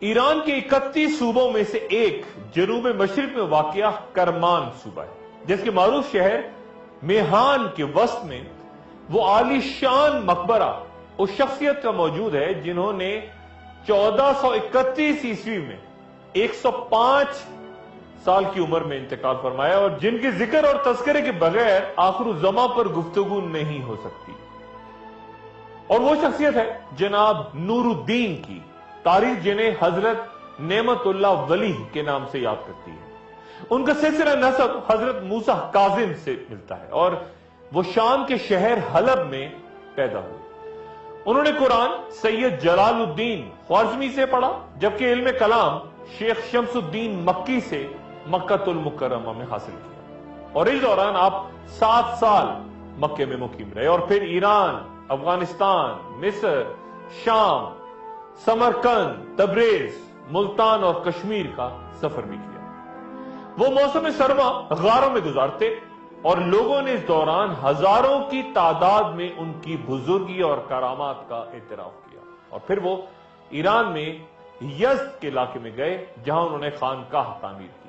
ایران کے 31 صوبوں میں سے ایک جنوب مشرق میں واقع کرمان صوبہ ہے، جس کے معروف شہر میہان کے وسط میں وہ عالی شان مقبرہ اس شخصیت کا موجود ہے جنہوں نے 1431 عیسوی میں 105 سال کی عمر میں انتقال فرمایا، اور جن کے ذکر اور تذکرے کے بغیر آخر الزماں پر گفتگو نہیں ہو سکتی، اور وہ شخصیت ہے جناب نور الدین کی، تاریخ جنہیں حضرت نعمت اللہ ولی کے نام سے یاد کرتی ہے۔ ان کا سلسلہ نسب حضرت موسیٰ کاظم سے ملتا ہے، اور وہ شام کے شہر حلب میں پیدا ہوئے۔ انہوں نے قرآن سید جلال الدین خوارزمی سے پڑھا، جبکہ علم کلام شیخ شمس الدین مکی سے مکہ المکرمہ میں حاصل کیا، اور اس دوران آپ 7 سال مکے میں مقیم رہے، اور پھر ایران، افغانستان، مصر، شام، سمرقند، تبریز، ملتان اور کشمیر کا سفر بھی کیا۔ وہ موسم سرما غاروں میں گزارتے، اور لوگوں نے اس دوران ہزاروں کی تعداد میں ان کی بزرگی اور کرامات کا اعتراف کیا، اور پھر وہ ایران میں یزد کے علاقے میں گئے جہاں انہوں نے خانقاہ تعمیر کی۔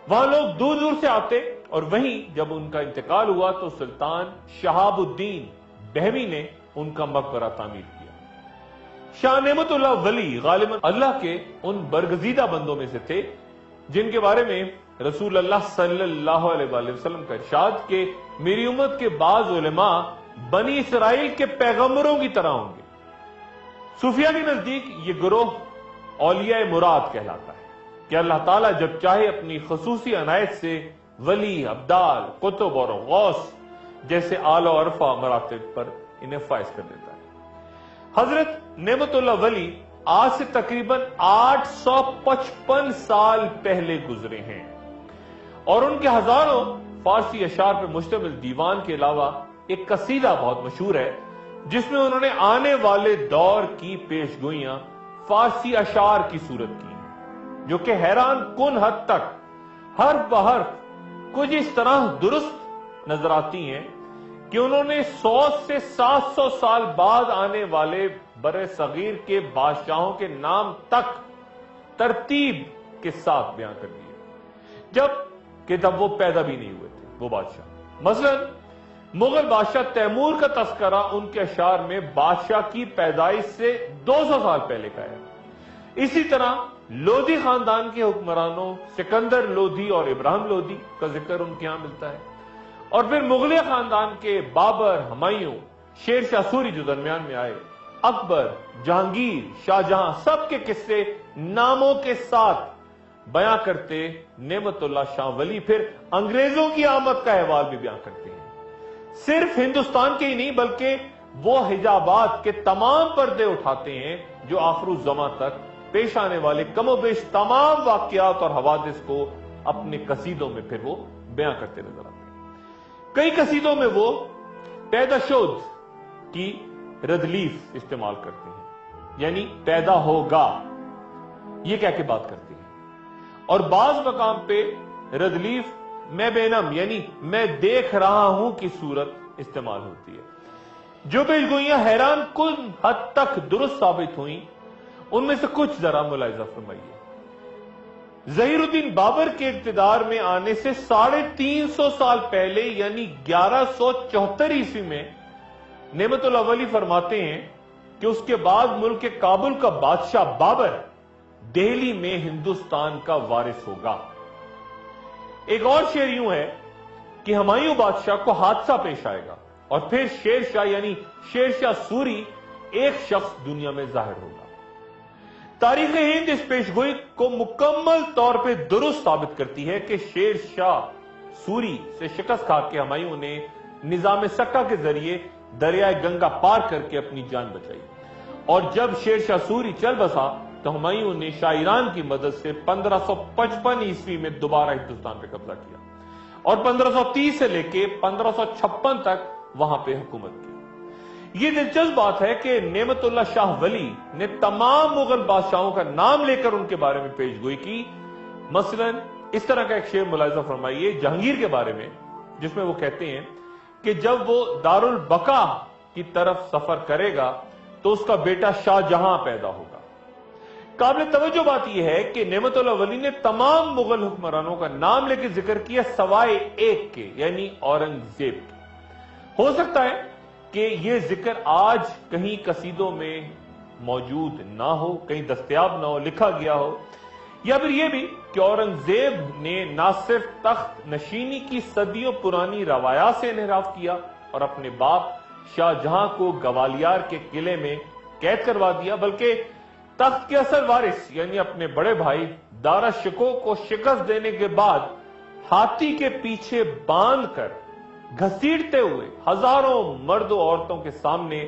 وہاں لوگ دور دور سے آتے، اور وہیں جب ان کا انتقال ہوا تو سلطان شہاب الدین بہمی نے ان کا مقبرہ تعمیر کیا۔ شاہ نعمت اللہ ولی غالباً اللہ کے ان برگزیدہ بندوں میں سے تھے جن کے بارے میں رسول اللہ صلی اللہ علیہ وآلہ وسلم کا ارشاد کہ میری امت کے بعض علماء بنی اسرائیل کے پیغمبروں کی طرح ہوں گے۔ صوفیہ کے نزدیک یہ گروہ اولیاء مراد کہلاتا ہے کہ اللہ تعالیٰ جب چاہے اپنی خصوصی عنایت سے ولی، ابدال، قطب اور غوث جیسے اعلی و عرفہ مراتب پر انہیں فائز کر دیتا ہے۔ حضرت نعمت اللہ ولی آج سے تقریباً 855 سال پہلے گزرے ہیں، اور ان کے ہزاروں فارسی اشعار پر مشتمل دیوان کے علاوہ ایک قصیدہ بہت مشہور ہے جس میں انہوں نے آنے والے دور کی پیش گوئیاں فارسی اشعار کی صورت کی ہیں، جو کہ حیران کن حد تک حرف بحرف کچھ اس طرح درست نظر آتی ہیں کہ انہوں نے 100 سے 700 سال بعد آنے والے بر صغیر کے بادشاہوں کے نام تک ترتیب کے ساتھ بیان کر دیے، جب وہ پیدا بھی نہیں ہوئے تھے وہ بادشاہ۔ مثلا مغل بادشاہ تیمور کا تذکرہ ان کے اشعار میں بادشاہ کی پیدائش سے 200 سال پہلے کا ہے۔ اسی طرح لودھی خاندان کے حکمرانوں سکندر لودھی اور ابراہیم لودھی کا ذکر ان کے ہاں ملتا ہے، اور پھر مغلیہ خاندان کے بابر، ہمایوں، شیر شاہ سوری جو درمیان میں آئے، اکبر، جہانگیر، شاہ جہاں، سب کے قصے ناموں کے ساتھ بیان کرتے نعمت اللہ شاہ ولی پھر انگریزوں کی آمد کا احوال بھی بیان کرتے ہیں۔ صرف ہندوستان کے ہی نہیں بلکہ وہ حجابات کے تمام پردے اٹھاتے ہیں جو آخر الزماں تک پیش آنے والے کم و بیش تمام واقعات اور حوادث کو اپنے قصیدوں میں پھر وہ بیان کرتے نظر آتے ہیں۔ کئی قصیدوں میں وہ پیدا شد کی ردلیف استعمال کرتے ہیں، یعنی پیدا ہوگا یہ کہہ کے بات کرتے ہیں، اور بعض مقام پہ ردلیف میں بینم یعنی میں دیکھ رہا ہوں کی صورت استعمال ہوتی ہے۔ جو پیش گوئیاں حیران کن حد تک درست ثابت ہوئیں ان میں سے کچھ ذرا ملاحظہ فرمائیے۔ ظہیر الدین بابر کے اقتدار میں آنے سے 350 سال پہلے یعنی 1174 عیسوی میں نعمت اللہ ولی فرماتے ہیں کہ اس کے بعد ملک کابل کا بادشاہ بابر دہلی میں ہندوستان کا وارث ہوگا۔ ایک اور شعر یوں ہے کہ ہمایوں بادشاہ کو حادثہ پیش آئے گا، اور پھر شیر شاہ یعنی شیر شاہ سوری ایک شخص دنیا میں ظاہر ہوگا۔ تاریخ ہند اس پیشگوئی کو مکمل طور پہ درست ثابت کرتی ہے کہ شیر شاہ سوری سے شکست کھا کے ہمایوں نے نظام سکہ کے ذریعے دریائے گنگا پار کر کے اپنی جان بچائی، اور جب شیر شاہ سوری چل بسا تو ہمایوں نے شاہ ایران کی مدد سے 1555 عیسوی میں دوبارہ ہندوستان پہ قبضہ کیا، اور 1530 سے لے کے 1556 تک وہاں پہ حکومت کی۔ یہ دلچسپ بات ہے کہ نعمت اللہ شاہ ولی نے تمام مغل بادشاہوں کا نام لے کر ان کے بارے میں پیش گوئی کی۔ مثلا اس طرح کا ایک شعر ملاحظہ فرمائیے جہانگیر کے بارے میں، جس میں وہ کہتے ہیں کہ جب وہ دارالبقا کی طرف سفر کرے گا تو اس کا بیٹا شاہ جہاں پیدا ہوگا۔ قابل توجہ بات یہ ہے کہ نعمت اللہ ولی نے تمام مغل حکمرانوں کا نام لے کے ذکر کیا سوائے ایک کے، یعنی اورنگزیب کے۔ ہو سکتا ہے کہ یہ ذکر آج کہیں قصیدوں میں موجود نہ ہو، کہیں دستیاب نہ ہو، لکھا گیا ہو، یا پھر یہ بھی کہ اورنگزیب نے نہ صرف تخت نشینی کی صدیوں پرانی روایات سے انحراف کیا اور اپنے باپ شاہ جہاں کو گوالیار کے قلعے میں قید کروا دیا، بلکہ تخت کے اصل وارث یعنی اپنے بڑے بھائی دارا شکوہ کو شکست دینے کے بعد ہاتھی کے پیچھے باندھ کر گھسیٹتے ہوئے ہزاروں مرد و عورتوں کے سامنے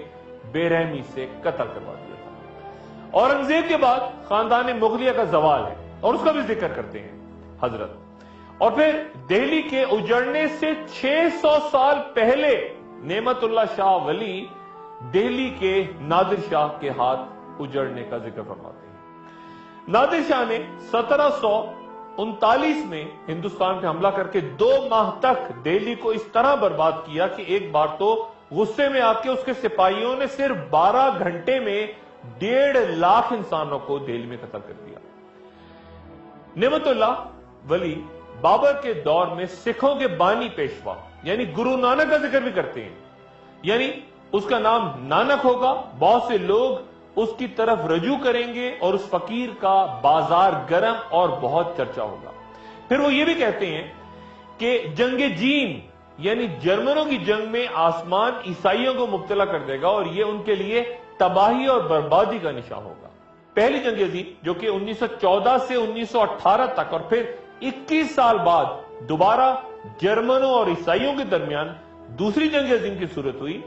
بے رحمی سے قتل کروا دیا تھا۔ اورنگزیب کے بعد خاندان مغلیہ کا زوال ہے اور اس کا بھی ذکر کرتے ہیں حضرت، اور پھر دہلی کے اجڑنے سے 600 سال پہلے نعمت اللہ شاہ ولی دہلی کے نادر شاہ کے ہاتھ اجڑنے کا ذکر فرماتے ہیں۔ نادر شاہ نے 1739 میں ہندوستان پہ حملہ کر کے 2 ماہ تک دہلی کو اس طرح برباد کیا کہ ایک بار تو غصے میں آ کے اس کے سپاہیوں نے صرف 12 گھنٹے میں 1.5 لاکھ انسانوں کو دہلی میں قتل کر دیا۔ نعمت اللہ ولی بابر کے دور میں سکھوں کے بانی پیشوا یعنی گرو نانک کا ذکر بھی کرتے ہیں، یعنی اس کا نام نانک ہوگا، بہت سے لوگ اس کی طرف رجوع کریں گے اور اس فقیر کا بازار گرم اور بہت چرچا ہوگا۔ پھر وہ یہ بھی کہتے ہیں کہ جنگ جین یعنی جرمنوں کی جنگ میں آسمان عیسائیوں کو مبتلا کر دے گا اور یہ ان کے لیے تباہی اور بربادی کا نشان ہوگا۔ پہلی جنگ عظیم جو کہ 1914 سے 1918 تک اور پھر 21 سال بعد دوبارہ جرمنوں اور عیسائیوں کے درمیان دوسری جنگ عظیم کی صورت ہوئی،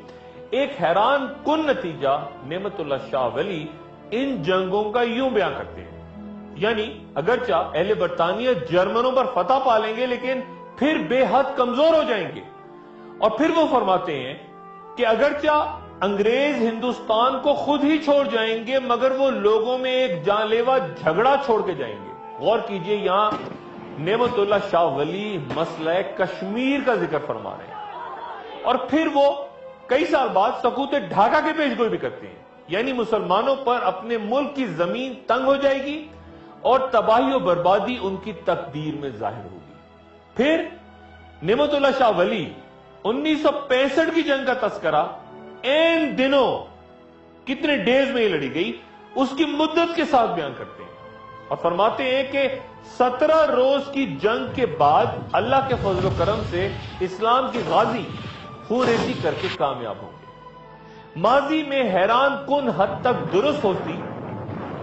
ایک حیران کن نتیجہ نعمت اللہ شاہ ولی ان جنگوں کا یوں بیان کرتے ہیں، یعنی اگرچہ اہل برطانیہ جرمنوں پر فتح پا لیں گے لیکن پھر بے حد کمزور ہو جائیں گے، اور پھر وہ فرماتے ہیں کہ اگرچہ انگریز ہندوستان کو خود ہی چھوڑ جائیں گے مگر وہ لوگوں میں ایک جان لیوا جھگڑا چھوڑ کے جائیں گے۔ غور کیجئے، یہاں نعمت اللہ شاہ ولی مسئلہ کشمیر کا ذکر فرما رہے ہیں، اور پھر وہ کئی سال بعد سقوط ڈھاکہ کے پیش گوئی بھی کرتے ہیں، یعنی مسلمانوں پر اپنے ملک کی زمین تنگ ہو جائے گی اور تباہی و بربادی ان کی تقدیر میں ظاہر ہوگی۔ پھر نعمت اللہ شاہ ولی 1965 کی جنگ کا تذکرہ این دنوں کتنے ڈیز میں یہ لڑی گئی اس کی مدت کے ساتھ بیان کرتے ہیں اور فرماتے ہیں کہ 17 روز کی جنگ کے بعد اللہ کے فضل و کرم سے اسلام کی غازی خون ریزی کر کے کامیاب ہوں گے۔ ماضی میں حیران کن حد تک درست ہوتی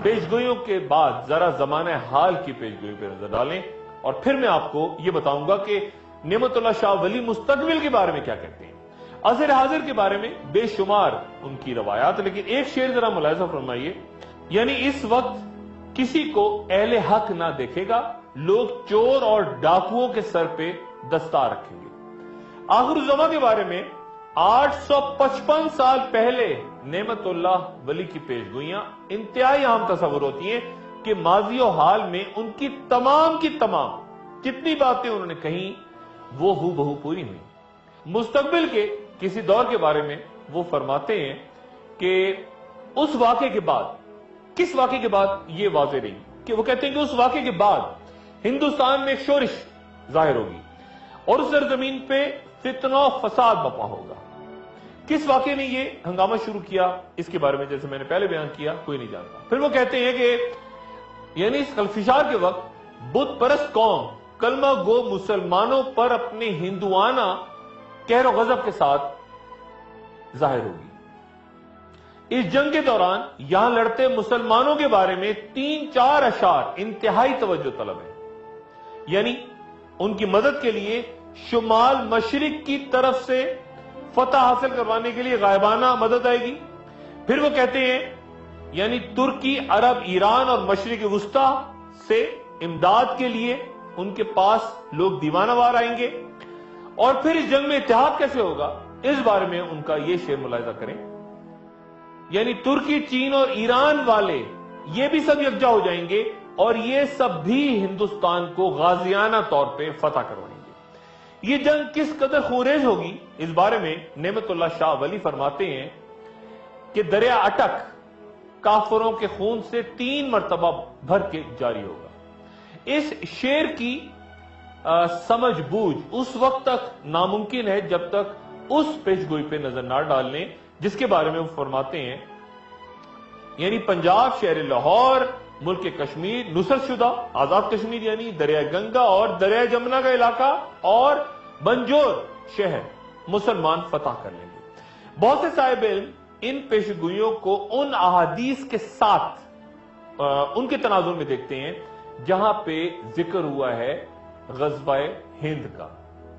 پیشگوئیوں کے بعد ذرا زمانہ حال کی پیشگوئی پہ نظر ڈالیں اور پھر میں آپ کو یہ بتاؤں گا کہ نعمت اللہ شاہ ولی مستقبل کے بارے میں کیا کہتے ہیں۔ عصر حاضر کے بارے میں بے شمار ان کی روایات، لیکن ایک شعر ذرا ملاحظہ فرمائیے، یعنی اس وقت کسی کو اہل حق نہ دیکھے گا، لوگ چور اور ڈاکوؤں کے سر پہ دستار رکھیں گے۔ آخر الزماں کے بارے میں 855 سال پہلے نعمت اللہ ولی کی پیشگوئیاں انتہائی عام تصور ہوتی ہیں کہ ماضی و حال میں ان کی تمام جتنی باتیں انہوں نے کہیں وہ ہو بہو پوری ہوئی۔ مستقبل کے کسی دور کے بارے میں وہ فرماتے ہیں کہ اس واقعے کے بعد، کس واقعے کے بعد یہ واضح رہی کہ وہ کہتے ہیں کہ اس واقعے کے بعد ہندوستان میں ایک شورش ظاہر ہوگی اور اس سرزمین پہ فتنہ و فساد بپا ہوگا۔ کس واقعے نے یہ ہنگامہ شروع کیا اس کے بارے میں جیسے میں نے پہلے بیان کیا کوئی نہیں جانتا۔ پھر وہ کہتے ہیں کہ یعنی اس خلفشار کے وقت بت پرست قوم کلمہ گو مسلمانوں پر اپنے ہندوانہ قہر و غضب کے ساتھ ظاہر ہوگی۔ اس جنگ کے دوران یہاں لڑتے مسلمانوں کے بارے میں 3-4 اشعار انتہائی توجہ طلب ہیں، یعنی ان کی مدد کے لیے شمال مشرق کی طرف سے فتح حاصل کروانے کے لیے غائبانہ مدد آئے گی۔ پھر وہ کہتے ہیں یعنی ترکی، عرب، ایران اور مشرق وسطی سے امداد کے لیے ان کے پاس لوگ دیوانہ وار آئیں گے، اور پھر اس جنگ میں اتحاد کیسے ہوگا اس بارے میں ان کا یہ شعر ملاحظہ کریں، یعنی ترکی، چین اور ایران والے یہ بھی سب یکجا ہو جائیں گے اور یہ سب بھی ہندوستان کو غازیانہ طور پہ فتح کروائیں گے۔ یہ جنگ کس قدر خونریز ہوگی اس بارے میں نعمت اللہ شاہ ولی فرماتے ہیں کہ دریا اٹک کافروں کے خون سے 3 مرتبہ بھر کے جاری ہوگا۔ اس شعر کی سمجھ بوجھ اس وقت تک ناممکن ہے جب تک اس پیش گوئی پہ نظر نہ ڈال لیں جس کے بارے میں وہ فرماتے ہیں، یعنی پنجاب، شہر لاہور، ملک کشمیر نصرت شدہ آزاد کشمیر یعنی دریائے گنگا اور دریائے جمنا کا علاقہ اور بنجور شہر مسلمان فتح کر لیں گے۔ بہت سے صاحب علم ان پیشگوئیوں کو ان احادیث کے ساتھ ان کے تناظر میں دیکھتے ہیں جہاں پہ ذکر ہوا ہے غزوہ ہند کا۔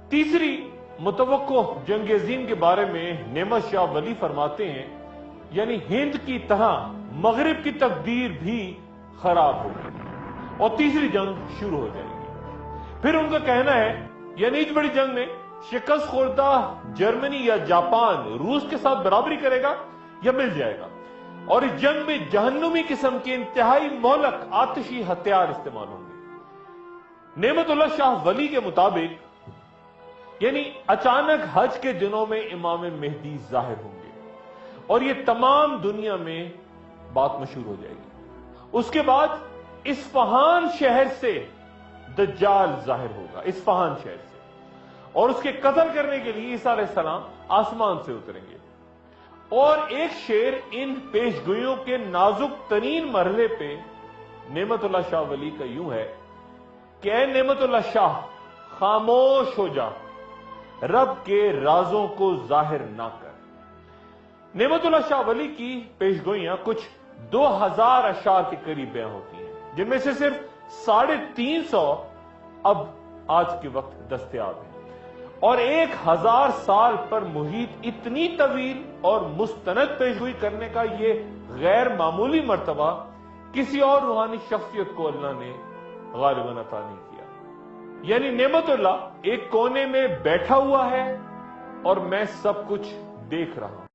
تیسری متوقع جنگ عظیم کے بارے میں نعمت شاہ ولی فرماتے ہیں، یعنی ہند کی طرح مغرب کی تقدیر بھی خراب ہوگی اور تیسری جنگ شروع ہو جائے گی۔ پھر ان کا کہنا ہے، یعنی اس بڑی جنگ میں شکست خوردہ جرمنی یا جاپان روس کے ساتھ برابری کرے گا یا مل جائے گا، اور اس جنگ میں جہنمی قسم کے انتہائی مہلک آتشی ہتھیار استعمال ہوں گے۔ نعمت اللہ شاہ ولی کے مطابق یعنی اچانک حج کے دنوں میں امام مہدی ظاہر ہوں گے اور یہ تمام دنیا میں بات مشہور ہو جائے گی۔ اس کے بعد اصفہان شہر سے دجال ظاہر ہوگا، اصفہان شہر سے، اور اس کے قتل کرنے کے لیے عیسیٰ علیہ السلام آسمان سے اتریں گے۔ اور ایک شعر ان پیشگوئیوں کے نازک ترین مرحلے پہ نعمت اللہ شاہ ولی کا یوں ہے کہ اے نعمت اللہ شاہ خاموش ہو جا، رب کے رازوں کو ظاہر نہ کر۔ نعمت اللہ شاہ ولی کی پیشگوئیاں کچھ 2000 اشعار کے قریب بیان ہوتی ہیں، جن میں سے صرف 350 اب آج کے وقت دستیاب ہیں، اور 1000 سال پر محیط اتنی طویل اور مستند پیشگوئی کرنے کا یہ غیر معمولی مرتبہ کسی اور روحانی شخصیت کو اللہ نے غالباً عطا نہیں کیا۔ یعنی نعمت اللہ ایک کونے میں بیٹھا ہوا ہے اور میں سب کچھ دیکھ رہا ہوں۔